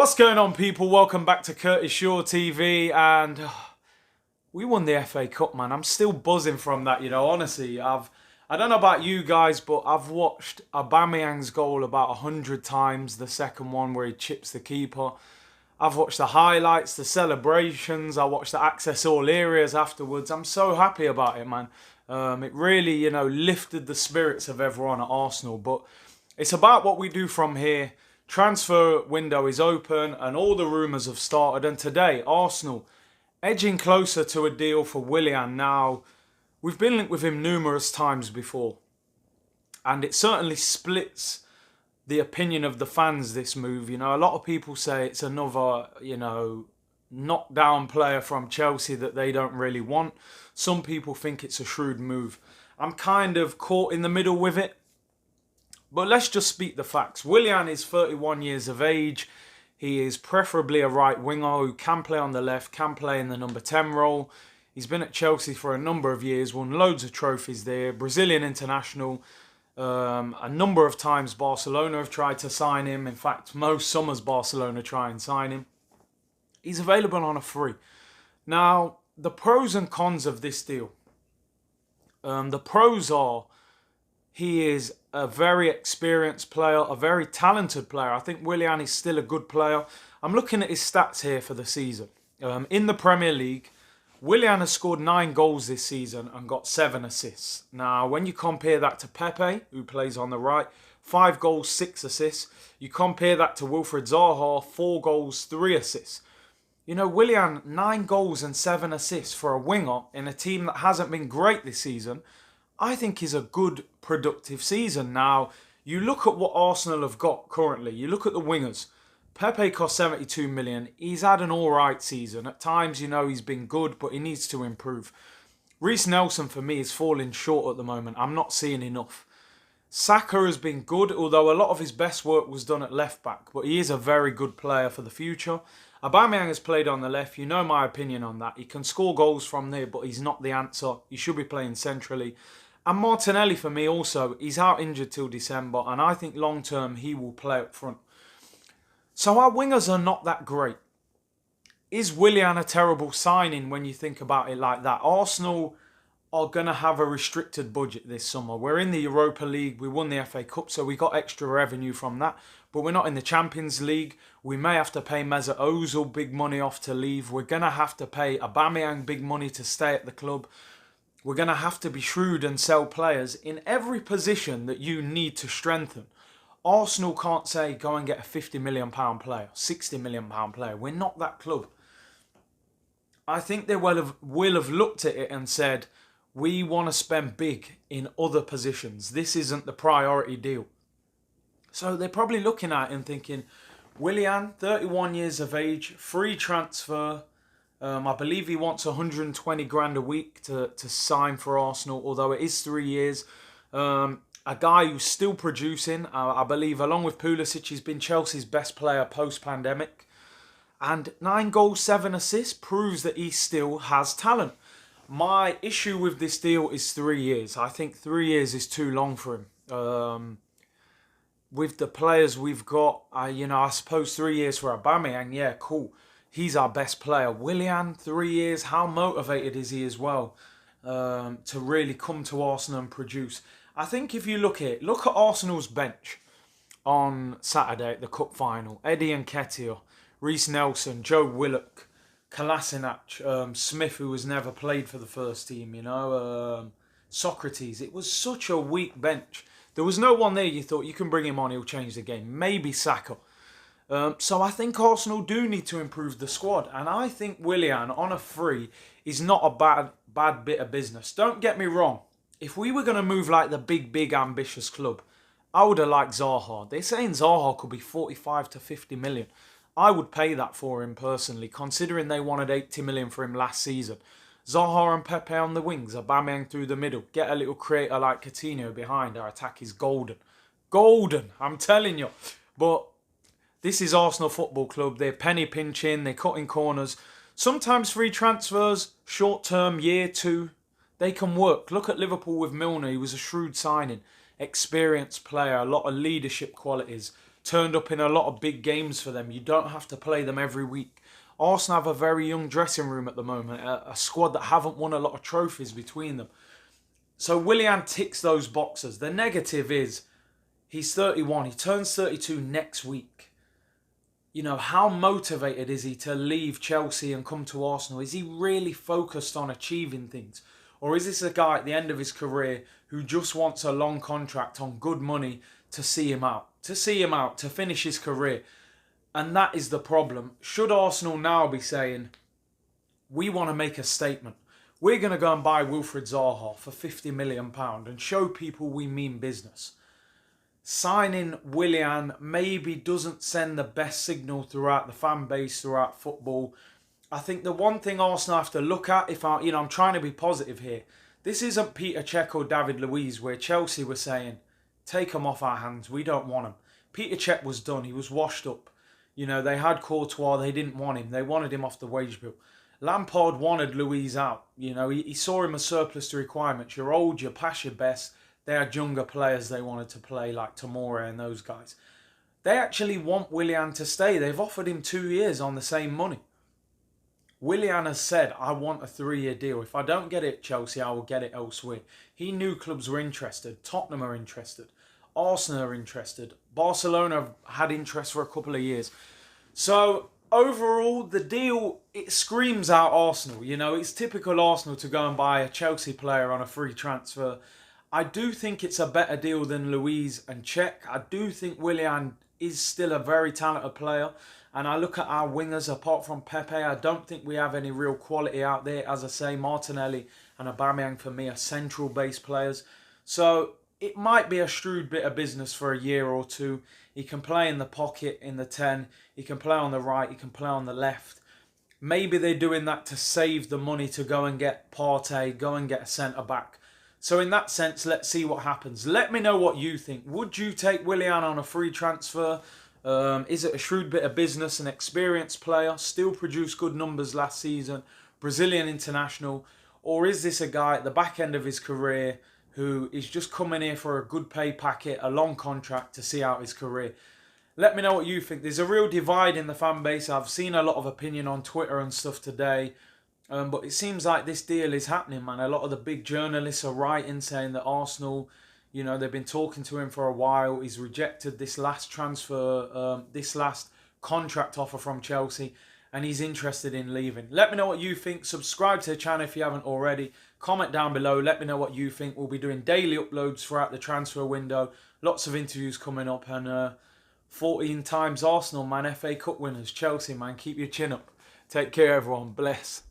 What's going on, people? Welcome back to Curtis Shaw TV, and we won the FA Cup, man. I'm still buzzing from that, honestly. I don't know about you guys, but I've watched Aubameyang's goal about 100 times, the second one where he chips the keeper. I've watched the highlights, the celebrations, I watched the access all areas afterwards. I'm so happy about it, man. It really, lifted the spirits of everyone at Arsenal, but it's about what we do from here. Transfer window is open and all the rumours have started, and today Arsenal edging closer to a deal for Willian. Now, we've been linked with him numerous times before, and it certainly splits the opinion of the fans, this move. A lot of people say it's another, knockdown player from Chelsea that they don't really want. Some people think it's a shrewd move. I'm kind of caught in the middle with it. But let's just speak the facts. Willian is 31 years of age. He is preferably a right winger who can play on the left, can play in the number 10 role. He's been at Chelsea for a number of years, won loads of trophies there. Brazilian international. A number of times Barcelona have tried to sign him. In fact, most summers Barcelona try and sign him. He's available on a free. Now, the pros and cons of this deal. The pros are he is a very experienced player, a very talented player. I think Willian is still a good player. I'm looking at his stats here for the season. In the Premier League, Willian has scored 9 goals this season and got 7 assists. Now, when you compare that to Pepe, who plays on the right, 5 goals, 6 assists. You compare that to Wilfried Zaha, 4 goals, 3 assists. Willian, 9 goals and 7 assists for a winger in a team that hasn't been great this season, I think is a good, productive season. Now, you look at what Arsenal have got currently. You look at the wingers. Pepe cost 72 million. He's had an alright season. At times, he's been good, but he needs to improve. Reiss Nelson, for me, is falling short at the moment. I'm not seeing enough. Saka has been good, although a lot of his best work was done at left-back, but he is a very good player for the future. Aubameyang has played on the left. You know my opinion on that. He can score goals from there, but he's not the answer. He should be playing centrally. And Martinelli, for me also, he's out injured till December, and I think long-term he will play up front. So our wingers are not that great. Is Willian a terrible signing when you think about it like that? Arsenal are going to have a restricted budget this summer. We're in the Europa League, we won the FA Cup, so we got extra revenue from that. But we're not in the Champions League. We may have to pay Mesut Ozil big money off to leave. We're going to have to pay Aubameyang big money to stay at the club. We're going to have to be shrewd and sell players in every position that you need to strengthen. Arsenal can't say, go and get a £50 million player, £60 million player. We're not that club. I think they will have looked at it and said, we want to spend big in other positions. This isn't the priority deal. So they're probably looking at it and thinking, Willian, 31 years of age, free transfer. I believe he wants 120 grand a week to sign for Arsenal, although it is 3 years. A guy who's still producing, I believe, along with Pulisic, he's been Chelsea's best player post-pandemic. And 9 goals, 7 assists proves that he still has talent. My issue with this deal is 3 years. I think 3 years is too long for him. With the players we've got, I suppose 3 years for Aubameyang, yeah, cool. He's our best player. Willian, 3 years. How motivated is he as well to really come to Arsenal and produce? I think if you look at Arsenal's bench on Saturday at the Cup Final. Eddie Nketiah, Reiss Nelson, Joe Willock, Kolasinac, Smith, who has never played for the first team, Socrates. It was such a weak bench. There was no one there you thought you can bring him on, he'll change the game. Maybe Saka. So I think Arsenal do need to improve the squad. And I think Willian on a free is not a bad bit of business. Don't get me wrong. If we were going to move like the big ambitious club, I would have liked Zaha. They're saying Zaha could be 45 to 50 million. I would pay that for him personally, considering they wanted 80 million for him last season. Zaha and Pepe on the wings, Aubameyang through the middle. Get a little creator like Coutinho behind. Our attack is golden. Golden, I'm telling you. But this is Arsenal Football Club. They're penny pinching. They're cutting corners. Sometimes free transfers, short term, year, 2, they can work. Look at Liverpool with Milner. He was a shrewd signing. Experienced player. A lot of leadership qualities. turned up in a lot of big games for them. You don't have to play them every week. Arsenal have a very young dressing room at the moment, a squad that haven't won a lot of trophies between them. So Willian ticks those boxes. The negative is he's 31. He turns 32 next week. You know, how motivated is he to leave Chelsea and come to Arsenal? Is he really focused on achieving things? Or is this a guy at the end of his career who just wants a long contract on good money to see him out? To finish his career. And that is the problem. Should Arsenal now be saying, we want to make a statement. We're going to go and buy Wilfried Zaha for £50 million and show people we mean business. Signing Willian maybe doesn't send the best signal throughout the fan base, throughout football. I think the one thing Arsenal have to look at, I'm trying to be positive here. This isn't Peter Cech or David Luiz where Chelsea were saying, take him off our hands, we don't want him. Peter Cech was done, he was washed up. You know, they had Courtois, they didn't want him. They wanted him off the wage bill. Lampard wanted Luiz out. You know, he saw him as surplus to requirements. You're old, you're past your best. They had younger players they wanted to play, like Tomori and those guys. They actually want Willian to stay. They've offered him 2 years on the same money. Willian has said, I want a 3-year deal. If I don't get it at Chelsea, I will get it elsewhere. He knew clubs were interested. Tottenham are interested. Arsenal are interested. Barcelona have had interest for a couple of years. So, overall, the deal, it screams out Arsenal. You know, it's typical Arsenal to go and buy a Chelsea player on a free transfer. I do think it's a better deal than Luiz and Cech. I do think Willian is still a very talented player. And I look at our wingers, apart from Pepe, I don't think we have any real quality out there. As I say, Martinelli and Aubameyang for me are central base players. So it might be a shrewd bit of business for a year or two. He can play in the pocket, in the 10. He can play on the right. He can play on the left. Maybe they're doing that to save the money to go and get Partey, go and get a centre-back. So in that sense, let's see what happens. Let me know what you think. Would you take Willian on a free transfer? Is it a shrewd bit of business? An experienced player, still produced good numbers last season, Brazilian international? Or is this a guy at the back end of his career who is just coming here for a good pay packet, a long contract to see out his career? Let me know what you think. There's a real divide in the fan base. I've seen a lot of opinion on Twitter and stuff today. But it seems like this deal is happening, man. A lot of the big journalists are writing saying that Arsenal, you know, they've been talking to him for a while. He's rejected this last transfer, this last contract offer from Chelsea, and he's interested in leaving. Let me know what you think. Subscribe to the channel if you haven't already. Comment down below. Let me know what you think. We'll be doing daily uploads throughout the transfer window. Lots of interviews coming up, and 14 times Arsenal, man. FA Cup winners. Chelsea, man. Keep your chin up. Take care, everyone. Bless.